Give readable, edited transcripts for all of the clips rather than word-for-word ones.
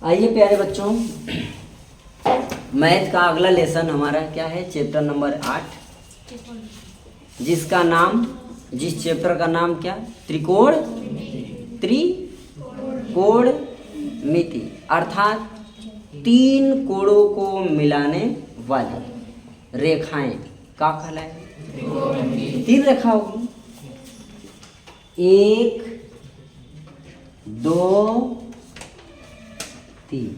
आइए प्यारे बच्चों, मैथ का अगला लेसन हमारा क्या है? चैप्टर नंबर 8, जिस चैप्टर का नाम क्या? त्रिकोणमिति, अर्थात 3 कोणों को मिलाने वाली रेखाएं का कहलाए? 3 रेखा होगी, 1 2 3।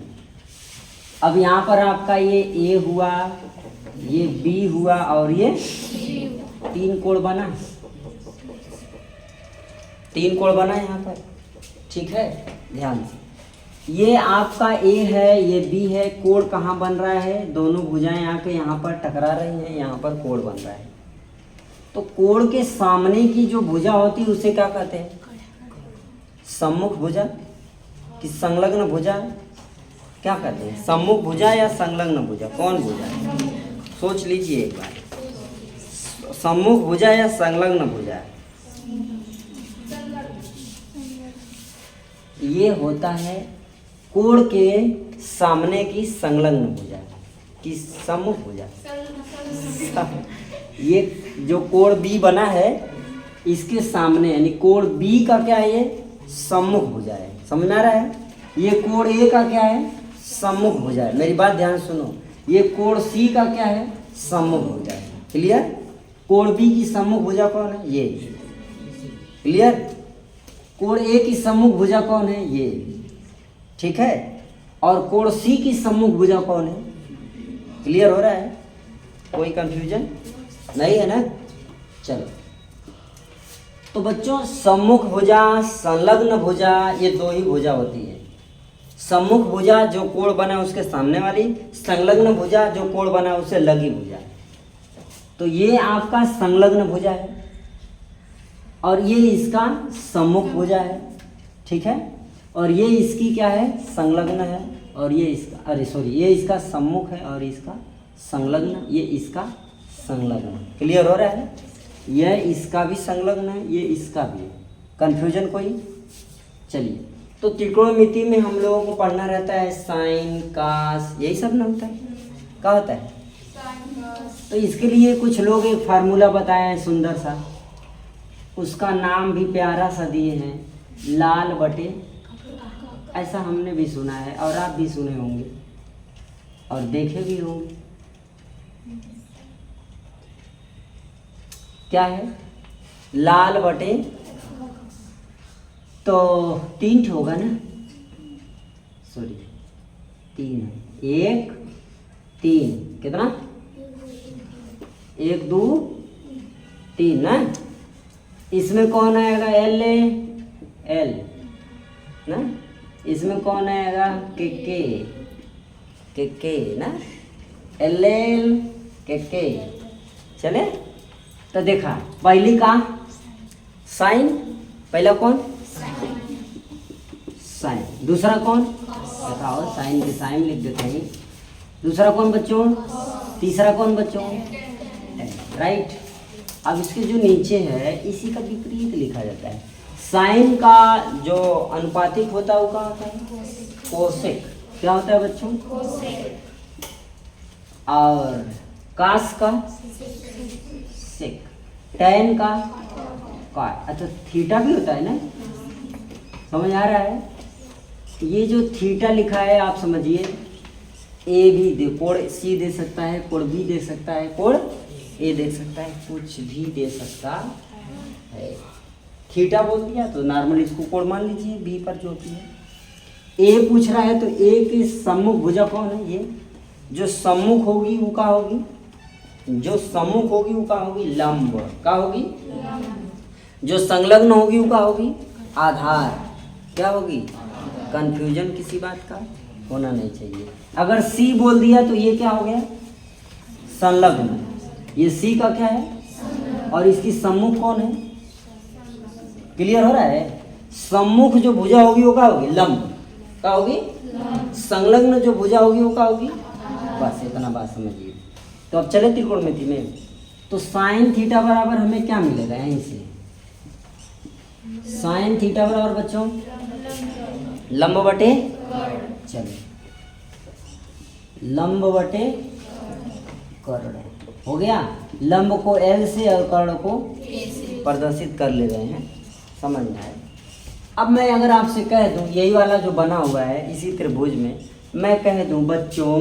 अब यहाँ पर आपका ये A हुआ, ये B हुआ और ये 3 कोण बना, 3 कोण बना यहाँ पर। ठीक है, ध्यान से। ये आपका A है, ये B है। कोण कहाँ बन रहा है? दोनों भुजाएं आके यहाँ पर टकरा रही हैं, यहाँ पर कोण बन रहा है। तो कोण के सामने की जो भुजा होती है उसे क्या कहते हैं? सम्मुख भुजा कि संलग्न भुजा? क्या कहते हैं? सम्मुख भुजा या संलग्न भुजा? कौन भुजा? सोच लीजिए एक बार, सम्मुख भुजा या संलग्न भुजा? ये होता है कोण के सामने की संलग्न भुजा कि सम्मुख भुजा। ये जो कोण B बना है, इसके सामने यानी कोण B का क्या है? ये सम्मुख भुजा है। समझ आ रहा है? ये कोण A का क्या है? सम्मुख भुजा है। मेरी बात ध्यान सुनो, ये कोण C का क्या है? सम्मुख भुजा है। क्लियर? कोण B की सम्मुख भुजा कौन है? ये। क्लियर? कोण A की सम्मुख भुजा कौन है? ये। ठीक है, और कोण C की सम्मुख भुजा कौन है? क्लियर हो रहा है? कोई कंफ्यूजन नहीं है ना? चलो, तो बच्चों सम्मुख भुजा, संलग्न भुजा, ये 2 ही भुजा होती है। सम्मुख भुजा जो कोण बना उसके सामने वाली, संलग्न भुजा जो कोण बना उससे लगी भुजा। तो ये आपका संलग्न भुजा है और ये इसका सम्मुख भुजा है। ठीक है, और ये इसकी क्या है? संलग्न है। और ये इसका, ये इसका सम्मुख है और इसका संलग्न, ये इसका संलग्न। क्लियर हो रहा है? यह इसका भी संलग्न है, ये इसका भी है। कन्फ्यूजन कोई? चलिए, तो त्रिकोणमिति में हम लोगों को पढ़ना रहता है साइन, कास, यही सब ना होता है। क्या होता है? तो इसके लिए कुछ लोग एक फार्मूला बताए हैं सुंदर सा, उसका नाम भी प्यारा सा दिए हैं, लाल बटे। ऐसा हमने भी सुना है और आप भी सुने होंगे और देखे भी होंगे। क्या है? लाल बटे, तो 3 होगा ना? सॉरी, 3 है। 1 3 कितना? 1 2 3 ना? इसमें कौन आएगा? L ना? इसमें कौन आएगा? के ना? LL के। चले, तो देखा पहली का साइन, पहला कौन? साइन। दूसरा कौन? बताओ, साइन के साइन लिख देते हैं। दूसरा कौन बच्चों? तीसरा कौन बच्चों? राइट। अब इसके जो नीचे है इसी का विपरीत लिखा जाता है। साइन का जो अनुपातिक होता है वो क्या होता है? कोसेक। क्या होता है बच्चों? और कास का सेक, टैन का कॉट। अच्छा, थीटा भी होता है ना? समझ आ रहा है? ये जो थीटा लिखा है आप समझिए, ए भी दे, कोण C दे सकता है, कोण B दे सकता है, कोण A दे सकता है, कुछ भी दे सकता है। थीटा बोल दिया तो नॉर्मल इसको कोण मान लीजिए, B पर जो होती है। A पूछ रहा है तो A की सम्मुख भुजा कौन है? ये जो सम्मुख होगी वो क्या होगी? जो सम्मुख होगी वो क्या होगी? लंब। क्या होगी? जो संलग्न होगी वो क्या होगी? आधार। क्या होगी? कंफ्यूजन किसी बात का होना नहीं चाहिए। अगर C बोल दिया तो ये क्या हो गया? संलग्न। ये C का क्या है? और इसकी सम्मुख कौन है? क्लियर हो रहा है? सम्मुख जो भुजा होगी वो क्या होगी? लंब। क्या होगी? संलग्न जो भुजा होगी वो क्या होगी? बस इतना बात समझिए। तो अब चले त्रिकोणमिति में, तो साइन थीटा बराबर हमें क्या मिलेगा? यहीं से साइन थीटा बराबर बच्चों लंब बटे चलो, लंब बटे कर्ण हो गया। लंब को L से और कर्ण को A से प्रदर्शित कर ले रहे हैं, समझ में आए। अब मैं अगर आपसे कह दूं यही वाला जो बना हुआ है इसी त्रिभुज में, मैं कह दूं बच्चों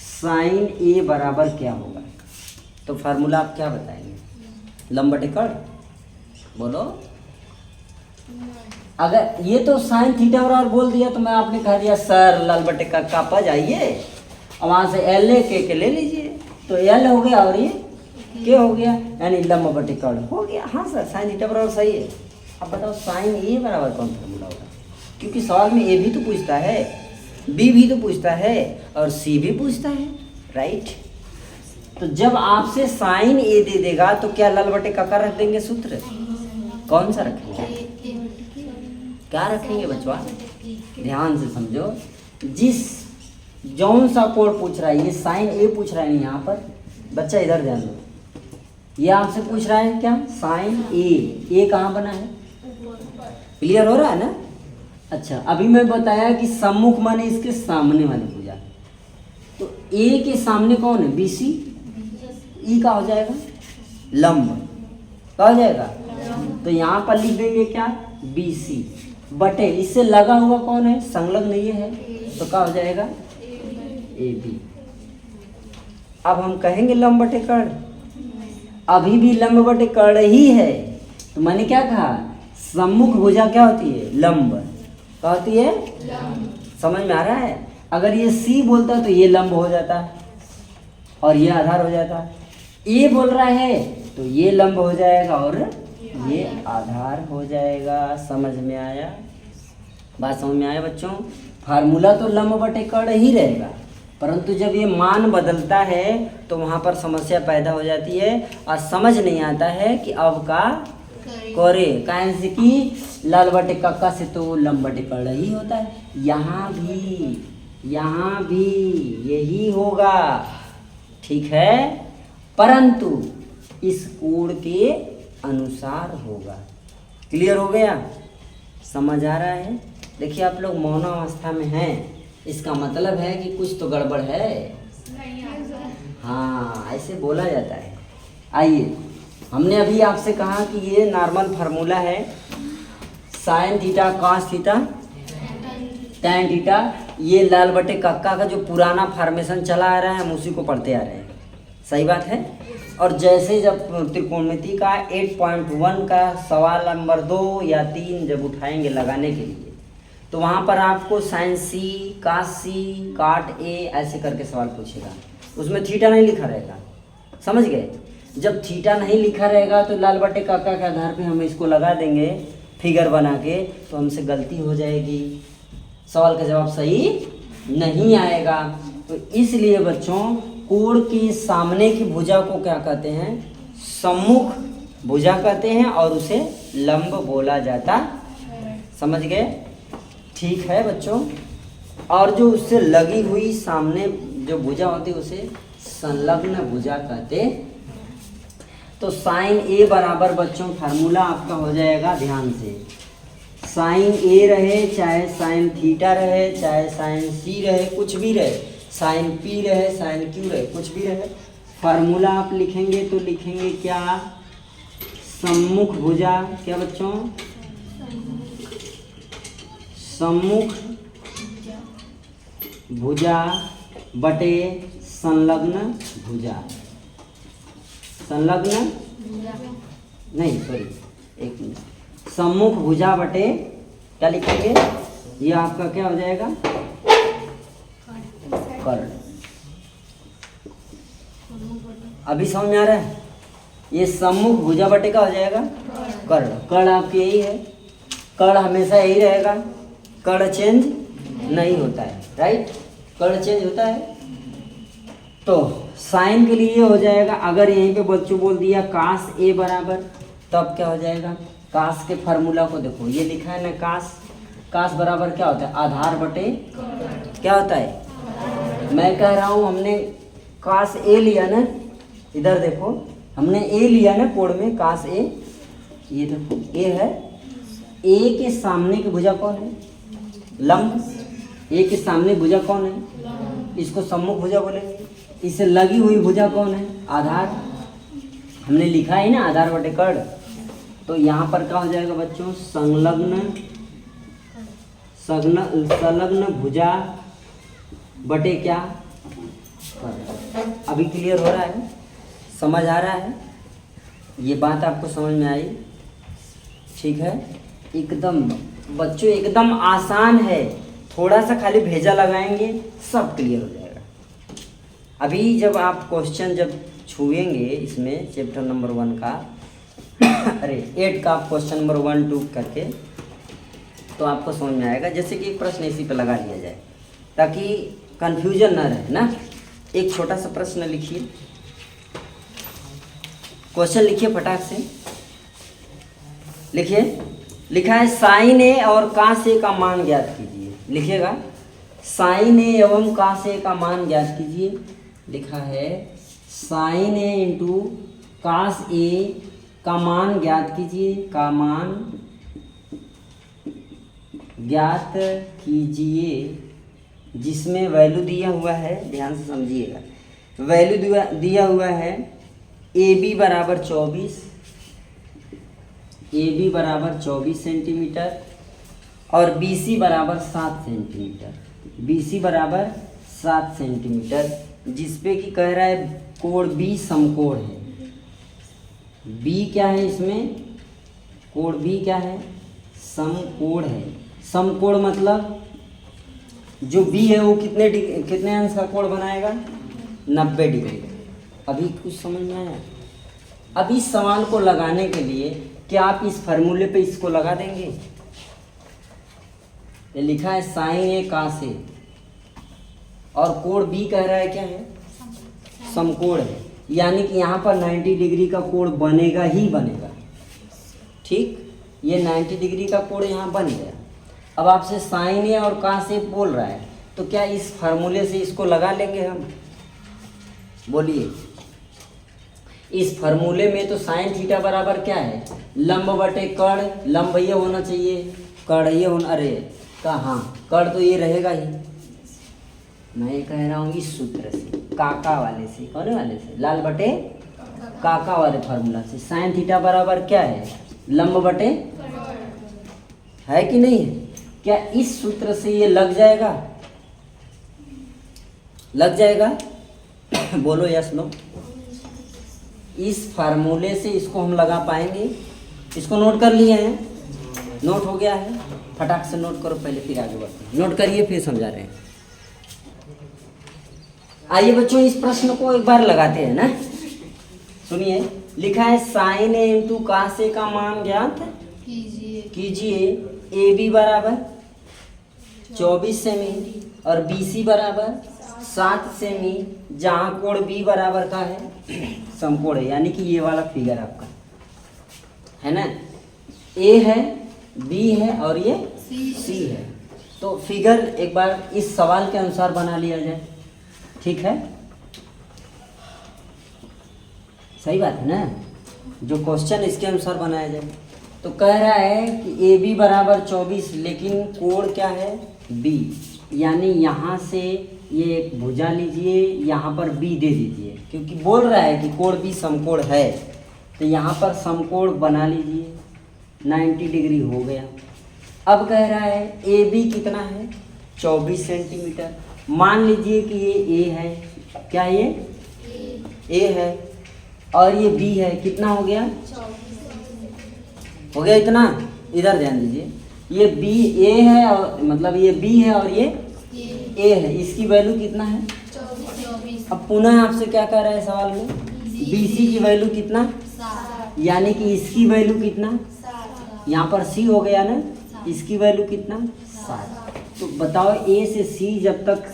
साइन A बराबर क्या होगा, तो फार्मूला आप क्या बताएंगे? लंब बटे कर्ण, बोलो। अगर ये तो साइन थीटा बराबर बोल दिया तो मैं आपने कह दिया सर लाल बटे का पा जाइए और वहाँ से L के ले लीजिए, तो L हो गया और ये के हो गया, यानी लंब बटे कर्ण हो गया। हाँ सर साइन थीटा बराबर सही है। अब बताओ साइन ए बराबर कौन फार्मूला होगा, क्योंकि सवाल में ए भी तो पूछता है, बी भी तो पूछता है और सी भी पूछता है, राइट। तो जब आपसे साइन ए दे देगा तो क्या लाल बटे का रख देंगे सूत्र, कौन सा रखेंगे, क्या रखेंगे बच्चों? ध्यान से समझो, जिस जौन सा कोड पूछ रहा है, ये साइन ए पूछ रहा है नहीं यहाँ पर, बच्चा इधर ध्यान दो, ये आपसे पूछ रहा है क्या साइन ए कहाँ बना है, क्लियर हो रहा है ना? अच्छा अभी मैं बताया कि सम्मुख माने इसके सामने वाली भुजा, तो ए के सामने कौन है, BC, ई का हो जाएगा लंब, क्या हो जाएगा, तो यहाँ पर लिख देंगे क्या BC बटे इससे लगा हुआ कौन है, संलग्न ये है, तो क्या हो जाएगा AB। अब हम कहेंगे लंब बटे कर्ण, अभी भी लंब बटे कर्ण ही है, तो मैंने क्या कहा सम्मुख भुजा क्या होती है, लंब, क्या होती है, समझ में आ रहा है? अगर ये C बोलता तो ये लंब हो जाता और ये आधार हो जाता, A बोल रहा है तो ये लंब हो जाएगा और ये आधार हो जाएगा। समझ में आया, बात समझ में आया बच्चों? फार्मूला तो लंब बटे कर्ण ही रहेगा, परंतु जब ये मान बदलता है तो वहाँ पर समस्या पैदा हो जाती है और समझ नहीं आता है कि अब का करे, कारण से कि लाल बटे कक्का से तो लंब बटे कर्ण ही होता है, यहाँ भी यही होगा, ठीक है, परंतु इस कोड के अनुसार होगा। क्लियर हो गया, समझ आ रहा है? देखिए आप लोग मौनावस्था में हैं, इसका मतलब है कि कुछ तो गड़बड़ है, हाँ ऐसे बोला जाता है। आइए, हमने अभी आपसे कहा कि ये नॉर्मल फार्मूला है, sine theta cos theta tan theta, ये लाल बटे कक्का का जो पुराना फॉर्मेशन चला आ रहा है हम उसी को पढ़ते आ रहे हैं, सही बात है। और जैसे जब त्रिकोणमिति का 8.1 का सवाल नंबर 2 या 3 जब उठाएंगे लगाने के लिए, तो वहाँ पर आपको sign C cos C cot A ऐसे करके सवाल पूछेगा, उसमें थीटा नहीं लिखा रहेगा, समझ गए? जब थीटा नहीं लिखा रहेगा तो लाल बटे कक्का के आधार पे हम इसको लगा देंगे फिगर बना के, तो हमसे गलती हो जाएगी, सवाल का जवाब सही नहीं आएगा। तो इसलिए बच्चों कोण के सामने की भुजा को क्या कहते हैं, सम्मुख भुजा कहते हैं और उसे लंब बोला जाता, समझ गए? ठीक है बच्चों। और जो उससे लगी हुई सामने जो भुजा होती है उसे संलग्न भुजा कहते। तो साइन ए बराबर बच्चों फार्मूला आपका हो जाएगा, ध्यान से, साइन ए रहे चाहे साइन थीटा रहे चाहे साइन सी रहे, कुछ भी रहे, साइन पी रहे साइन क्यू रहे, कुछ भी रहे, फार्मूला आप लिखेंगे तो लिखेंगे क्या, सम्मुख भुजा, क्या बच्चों, सम्मुख भुजा बटे संलग्न भुजा, संलग्न नहीं सॉरी एक मिनट, सम्मुख भुजा बटे क्या लिखेंगे, ये आपका क्या हो जाएगा, कर्ण। अभी समझ में आ रहा है? ये सम्मुख भुजा बटे का हो जाएगा कर्ण। कर्ण आपके यही है, कर्ण हमेशा यही रहेगा, कर्ण चेंज नहीं होता है, राइट, कर्ण चेंज होता है। तो साइन के लिए हो जाएगा, अगर यहीं पे बच्चों बोल दिया कास ए बराबर, तब क्या हो जाएगा, कास के फार्मूला को देखो, ये लिखा है ना कास, कास बराबर क्या होता है, आधार बटे क्या होता है, मैं कह रहा हूँ हमने कास ए लिया ना, इधर देखो हमने ए लिया ना कोण में, कास ए, ये देखो ए है, ए के सामने की भुजा कौन है, लंब, ए के सामने भुजा कौन है? इसको सम्मुख भुजा बोलेंगे। इससे लगी हुई भुजा कौन है? आधार। हमने लिखा है ना आधार बटे कर्ण, तो यहाँ पर क्या हो जाएगा बच्चों? संलग्न भुजा बटे क्या? अभी क्लियर हो रहा है? समझ आ रहा है? ये बात आपको समझ में आई? ठीक है, एकदम बच्चों एकदम आसान है, थोड़ा सा खाली भेजा लगाएंगे सब क्लियर हो जाएगा। अभी जब आप क्वेश्चन जब छुएंगे इसमें चैप्टर नंबर 1 का अरे 8 का क्वेश्चन नंबर 1, 2 करके, तो आपको समझ में आएगा। जैसे कि एक प्रश्न इसी पे लगा लिया जाए ताकि कंफ्यूजन ना रहे ना। एक छोटा सा प्रश्न लिखिए, क्वेश्चन लिखिए फटाक से लिखिए। लिखा है साइन ए और कॉस ए का मान ज्ञात कीजिए। लिखिएगा साइन ए एवं कॉस ए का मान ज्ञात कीजिए। लिखा है sign A into cos A का मान ज्ञात कीजिए, का मान ज्ञात कीजिए, जिसमें वैल्यू दिया हुआ है, ध्यान से समझिएगा। वैल्यू दिया हुआ है ए बी बराबर 24, ए बी बराबर 24 सेंटीमीटर और बी सी बराबर 7 सेंटीमीटर, बी सी बराबर 7 सेंटीमीटर, जिसपे कि कह रहा है कोण बी समकोण है। बी क्या है इसमें? कोण बी क्या है? समकोण है। समकोण मतलब जो बी है वो कितने अंश का कोण बनाएगा? 90 डिग्री। अभी कुछ समझ में आया? अब इस सवाल को लगाने के लिए क्या आप इस फार्मूले पे इसको लगा देंगे? ये लिखा है साइन ए कॉस ए और कोण बी कह रहा है क्या है? समकोण है, यानी कि यहाँ पर 90 डिग्री का कोण बनेगा ही बनेगा। ठीक, ये 90 डिग्री का कोण यहाँ बन गया। अब आपसे साइन ए और कॉस ए बोल रहा है, तो क्या इस फार्मूले से इसको लगा लेंगे हम? बोलिए। इस फार्मूले में तो साइन थीटा बराबर क्या है? लंब बटे कर्ण। लंब ये होना चाहिए, कर्ण ये होना, अरे कहाँ, कर्ण तो ये रहेगा ही। मैं ये कह रहा हूँ इस सूत्र से, काका वाले से, कौन वाले से? लाल बटे काका वाले फार्मूला से। साइन थीटा बराबर क्या है? लंब बटे, है कि नहीं है? क्या इस सूत्र से ये लग जाएगा? लग जाएगा? बोलो यस नो। इस फार्मूले से इसको हम लगा पाएंगे? इसको नोट कर लिए हैं? नोट हो गया है? फटाक से नोट करो पहले, फिर आगे बढ़ते हैं। नोट करिए फिर समझा रहे हैं। आइए बच्चों इस प्रश्न को एक बार लगाते हैं ना। सुनिए, लिखा है sign A into cos A का मान ज्ञात कीजिए। ए बी बराबर 24 सेमी और बी सी बराबर 7 सेमी, जहाँ कोण बी बराबर का है? समकोण है, यानी कि ये वाला फिगर आपका है ना। ए है, बी है और ये सी है। तो फिगर एक बार इस सवाल के अनुसार बना लिया जाए। ठीक है, सही बात है ना? जो क्वेश्चन इसके अनुसार बनाया जाए। तो कह रहा है कि ए बी बराबर 24, लेकिन कोण क्या है? बी, यानी यहाँ से ये एक भुजा लीजिए, यहाँ पर बी दे दीजिए, क्योंकि बोल रहा है कि कोण बी समकोण है, तो यहाँ पर समकोण बना लीजिए। 90 डिग्री हो गया। अब कह रहा है ए बी कितना है? 24 सेंटीमीटर। मान लीजिए कि ये ए है, क्या ये ए है, और ये बी है। कितना हो गया? हो गया इतना। इधर ध्यान दीजिए, ये बी ए है और मतलब ये बी है और ये ए है। इसकी वैल्यू कितना है? 24। अब पुनः आपसे क्या कह रहा है सवाल में? बी सी की वैल्यू कितना? 7। यानी कि इसकी वैल्यू कितना? 7। यहाँ पर सी हो गया ना, इसकी वैल्यू कितना? 7। तो बताओ ए से सी जब तक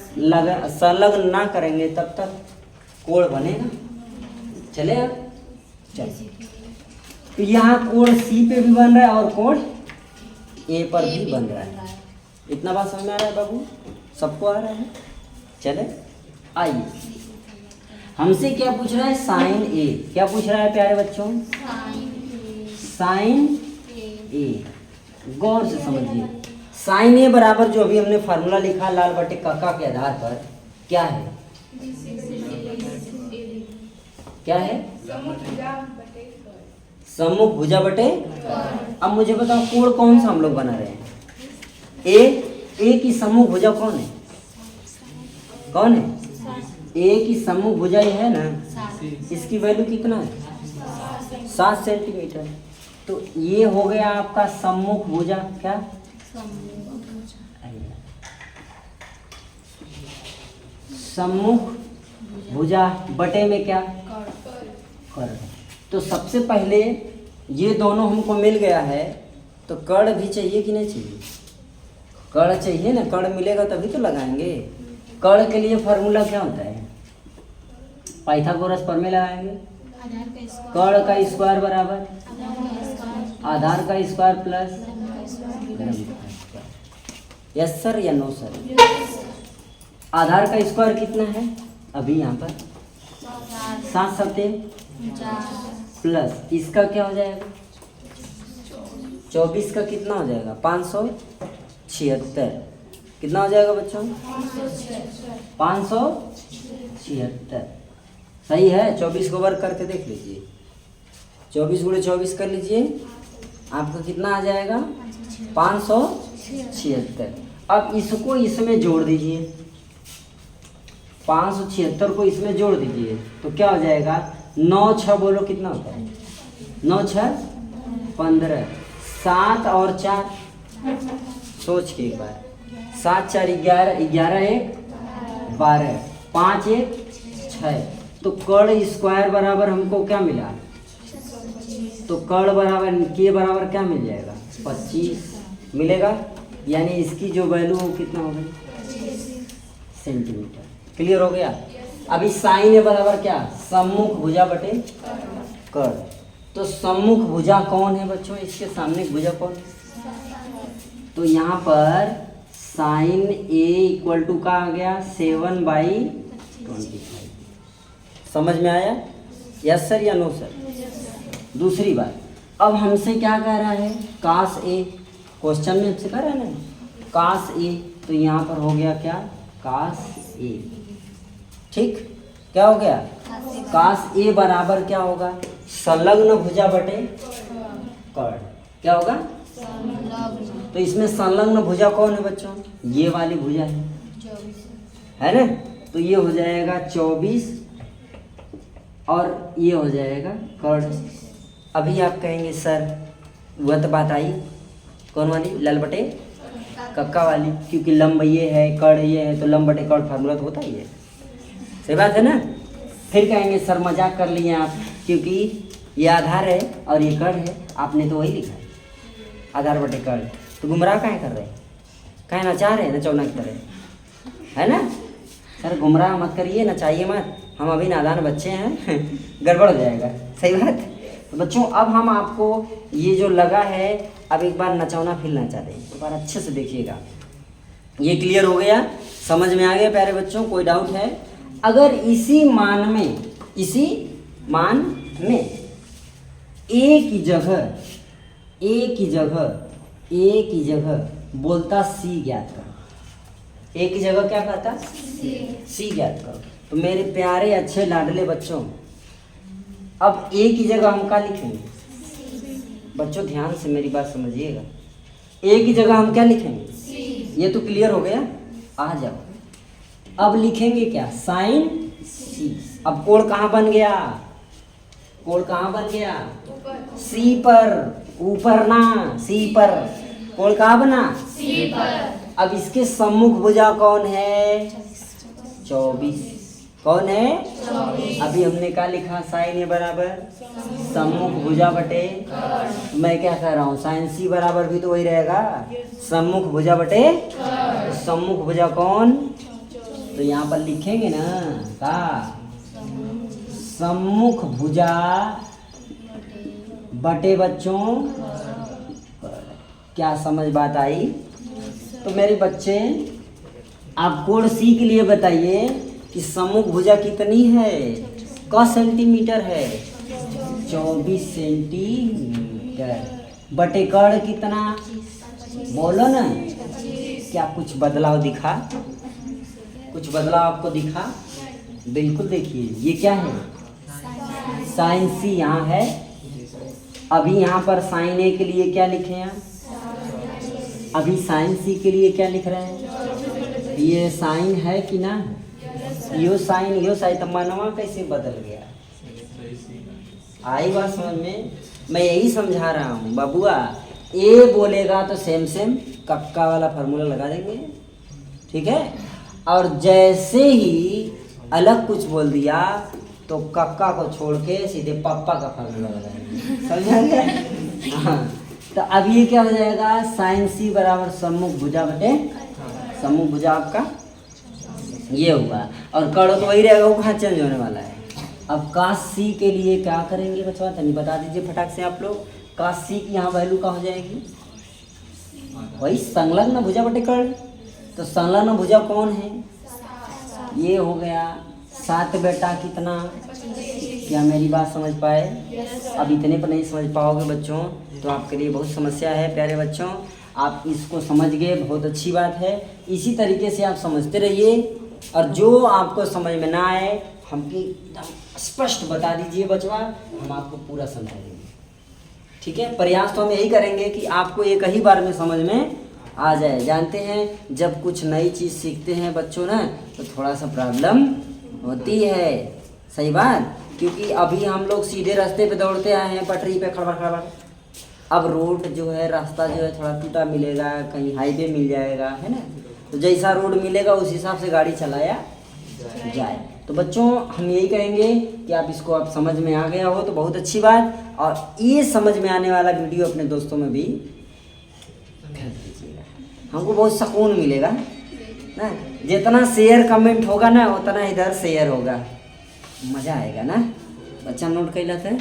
संलग्न ना करेंगे तब तक कोण बनेगा? चलेगा? चल, तो यहाँ कोण सी पे भी बन रहा है और कोण ए पर भी बन रहा है। इतना बात समझ में आ रहा है बाबू? सबको आ रहा है? चले आइए, हमसे क्या पूछ रहा है? साइन ए। क्या पूछ रहा है प्यारे बच्चों? साइन ए। गौर से समझिए, साइन ए बराबर जो अभी हमने फार्मूला लिखा लाल बटे काका के आधार पर क्या है? क्या है? सम्मुख भुजा बटे। अब मुझे बताओ कोण कौन सा हम लोग बना रहे हैं? ए की सम्मुख भुजा कौन है? कौन है? ए की सम्मुख भुजा ये है ना, इसकी वैल्यू कितना है? 7 सेंटीमीटर। तो ये हो गया आपका सम्मुख भुजा। क्या? सम्मुख भुजा बटे में क्या? कर्ण। तो सबसे पहले ये दोनों हमको मिल गया है, तो कर्ण भी चाहिए कि नहीं चाहिए? कर्ण चाहिए ना, कर्ण मिलेगा तभी तो लगाएंगे। कर्ण के लिए फार्मूला क्या होता है? पाइथागोरस प्रमेय लगाएंगे। कर्ण का स्क्वायर बराबर आधार का स्क्वायर प्लस। यस सर या नो सर? आधार का स्क्वायर कितना है अभी यहाँ पर? 7 सत्ते प्लस इसका क्या हो जाएगा? 24 का कितना हो जाएगा? 576। कितना हो जाएगा बच्चों? 576। सही है। 24 को वर्क करके देख लीजिए। 24 गुणे 24 कर लीजिए, आपका कितना आ जाएगा? 576। अब इसको इसमें जोड़ दीजिए, 576 को इसमें जोड़ दीजिए तो क्या हो जाएगा? 9 6 बोलो कितना होता है? 9 6 15। 7 और 4 सोच के एक बार। 7 4 11, 11 1 12, 5 1 6। तो कर्ण स्क्वायर बराबर हमको क्या मिला? तो कर्ण बराबर के बराबर क्या मिल जाएगा? 25 मिलेगा। यानी इसकी जो वैल्यू हो कितना हो गई? सेंटीमीटर। क्लियर हो गया? अभी साइन ए बराबर क्या? सम्मुख भुजा बटे कर्ण। तो सम्मुख भुजा कौन है बच्चों? इसके सामने भुजा कौन है? तो यहाँ पर साइन ए इक्वल टू का आ गया 7/25। समझ में आया? यस सर या नो सर? दूसरी बात, अब हमसे क्या कह रहा है? कास ए। क्वेश्चन में हमसे कह रहा है ना कास ए, तो यहाँ पर हो गया क्या? कास ए। ठीक, क्या हो गया? कास ए बराबर क्या होगा? संलग्न भुजा बटे कर्ण। क्या होगा? तो इसमें संलग्न भुजा कौन है बच्चों? ये वाली भुजा है ना? तो ये हो जाएगा 24 और ये हो जाएगा कर्ण। अभी आप कहेंगे सर वह तो बात आई कौन वाली? लल बटे कक्का वाली, क्योंकि लंब ये है कर्ण ये है, तो लंब बटे कर्ण फार्मूला तो होता ही है। सही बात है ना? फिर कहेंगे सर मजाक कर लिए आप, क्योंकि ये आधार है और ये कर्ण है, आपने तो वही लिखा है आधार बटे कर्ण। तो गुमराह काहे कर रहे हैं? काहे नचा रहे हैं नचौना की तरह, है ना? सर गुमराह मत करिए, नचाइए मत, हम अभी नादान बच्चे हैं गड़बड़ हो जाएगा। सही बात। तो बच्चों अब हम आपको ये जो लगा है, अब एक बार नचौना फिर नचा दें, एक बार अच्छे से देखिएगा। ये क्लियर हो गया? समझ में आ गया प्यारे बच्चों? कोई डाउट है? अगर इसी मान में ए की जगह बोलता सी ज्ञात करो। ए की जगह क्या कहता? सी ज्ञात करो। तो मेरे प्यारे अच्छे लाडले बच्चों, अब ए की जगह हम क्या लिखेंगे? बच्चों ध्यान से मेरी बात समझिएगा। ए की जगह हम क्या लिखेंगे? ये तो क्लियर हो गया? आ जाओ, अब लिखेंगे क्या? साइन सी। अब कोण कहाँ बन गया? कोण कहाँ बन गया? सी पर, ऊपर ना, सी पर। कोण कहाँ बना? सी पर। अब इसके सम्मुख भुजा कौन है? 24। कौन है? 24। अभी हमने क्या लिखा? साइन ए बराबर सम्मुख भुजा बटे, मैं क्या कह रहा हूँ? साइन सी बराबर भी तो वही रहेगा, सम्मुख भुजा बटे। सम्मुख भुजा कौन? तो यहाँ पर लिखेंगे ना का सम्मुख भुजा बटे बच्चों। क्या समझ बात आई? तो मेरे बच्चे आप कोण सी के लिए बताइए कि सम्मुख भुजा कितनी है? क सेंटीमीटर है? 24 सेंटीमीटर। बटे कर्ण कितना? बोलो ना, क्या कुछ बदलाव दिखा? कुछ बदलाव आपको दिखा? बिल्कुल देखिए, ये क्या है? साइन सी यहाँ है। अभी यहाँ पर साइन ए के लिए क्या लिखे हैं? अभी साइन सी के लिए क्या लिख रहे हैं? ये साइन है कि ना? यो साइन तो मनवा कैसे बदल गया? आई बात समझ में? मैं यही समझा रहा हूँ बबुआ। ए बोलेगा तो सेम कक्का वाला फार्मूला लगा देंगे, ठीक है? और जैसे ही अलग कुछ बोल दिया तो कक्का को छोड़ के सीधे पप्पा का फार्मूला लगाएंगे, समझा गया? हाँ, तो अब ये क्या हो जाएगा? साइन सी बराबर सम्मुख भुजा बटे सम्मुख भुजा आपका ये हुआ। और कड़ो तो वही रहेगा, वो कहाँ चेंज होने वाला है। अब काश सी के लिए क्या करेंगे बच्चों? तनी बता दीजिए फटाक से आप लोग। काश सी की यहाँ वैल्यू क्या हो जाएगी? वही संलग्न भुजा बटे कर्ण। तो संलग्न भुजा कौन है? ये हो गया 7 बेटा कितना? क्या मेरी बात समझ पाए? अब इतने पर नहीं समझ पाओगे बच्चों तो आपके लिए बहुत समस्या है। प्यारे बच्चों, आप इसको समझ गए, बहुत अच्छी बात है। इसी तरीके से आप समझते रहिए, और जो आपको समझ में ना आए हमको एकदम स्पष्ट बता दीजिए बचवा, हम आपको पूरा समझा देंगे, ठीक है? प्रयास तो हम यही करेंगे कि आपको एक ही बार में समझ में आ जाए। जानते हैं जब कुछ नई चीज़ सीखते हैं बच्चों ना तो थोड़ा सा प्रॉब्लम होती है, सही बात? क्योंकि अभी हम लोग सीधे रास्ते पे दौड़ते आए हैं, पटरी पे खड़बड़। अब रोड जो है, रास्ता जो है थोड़ा टूटा मिलेगा, कहीं हाईवे मिल जाएगा, है ना? तो जैसा रोड मिलेगा उस हिसाब से गाड़ी चलाया जाए। तो बच्चों हम यही कहेंगे कि आप इसको आप समझ में आ गया हो तो बहुत अच्छी बात। और ये समझ में आने वाला वीडियो अपने दोस्तों में भी भेज दीजिएगा, हमको बहुत सुकून मिलेगा ना। जितना शेयर कमेंट होगा ना उतना इधर शेयर होगा, मज़ा आएगा ना। बच्चा नोट कैला था?